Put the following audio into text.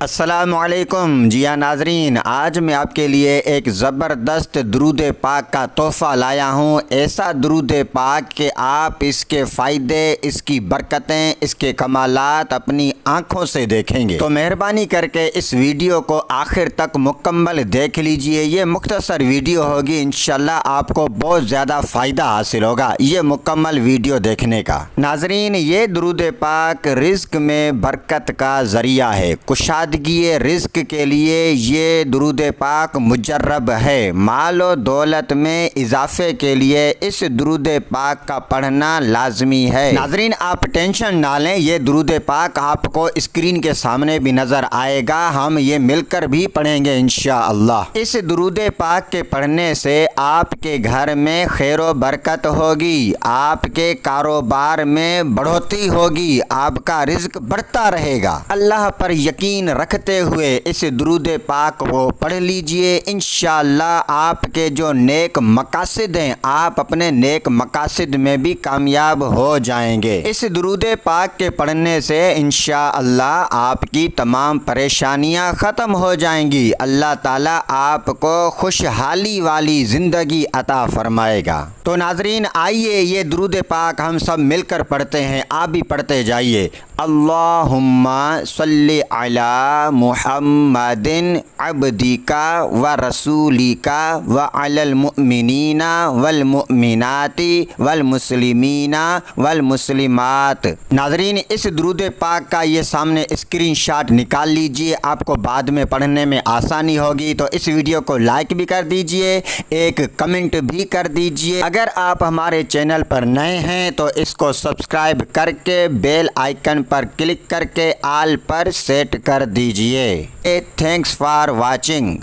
السلام علیکم جی ناظرین، آج میں آپ کے لیے ایک زبردست درود پاک کا تحفہ لایا ہوں۔ ایسا درود پاک کہ آپ اس کے فائدے، اس کی برکتیں، اس کے کمالات اپنی آنکھوں سے دیکھیں گے۔ تو مہربانی کر کے اس ویڈیو کو آخر تک مکمل دیکھ لیجئے۔ یہ مختصر ویڈیو ہوگی، انشاءاللہ آپ کو بہت زیادہ فائدہ حاصل ہوگا یہ مکمل ویڈیو دیکھنے کا۔ ناظرین، یہ درود پاک رزق میں برکت کا ذریعہ ہے۔ کشادگی رزق کے لیے یہ درود پاک مجرب ہے۔ مال و دولت میں اضافے کے لیے اس درود پاک کا پڑھنا لازمی ہے۔ ناظرین، آپ ٹینشن نہ لیں، یہ درود پاک آپ کو اسکرین کے سامنے بھی نظر آئے گا، ہم یہ مل کر بھی پڑھیں گے انشاءاللہ۔ اس درود پاک کے پڑھنے سے آپ کے گھر میں خیر و برکت ہوگی، آپ کے کاروبار میں بڑھوتری ہوگی، آپ کا رزق بڑھتا رہے گا۔ اللہ پر یقین رکھتے ہوئے اس درود پاک کو پڑھ لیجئے، انشاءاللہ آپ کے جو نیک مقاصد ہیں، آپ اپنے نیک مقاصد میں بھی کامیاب ہو جائیں گے۔ اس درود پاک کے پڑھنے سے انشاءاللہ آپ کی تمام پریشانیاں ختم ہو جائیں گی۔ اللہ تعالیٰ آپ کو خوشحالی والی زندگی عطا فرمائے گا۔ تو ناظرین، آئیے یہ درود پاک ہم سب مل کر پڑھتے ہیں، آپ بھی پڑھتے جائیے۔ اللہم صلی علی محمد عبدک و رسولک و علی المؤمنین والمؤمنات والمسلمین والمسلمات۔ ناظرین، اس درود پاک کا یہ سامنے اسکرین شاٹ نکال لیجئے، آپ کو بعد میں پڑھنے میں آسانی ہوگی۔ تو اس ویڈیو کو لائک بھی کر دیجئے، ایک کمنٹ بھی کر دیجئے۔ اگر آپ ہمارے چینل پر نئے ہیں تو اس کو سبسکرائب کر کے بیل آئیکن پر کلک کر کے آل پر سیٹ کر دیجئے۔ Thanks for watching.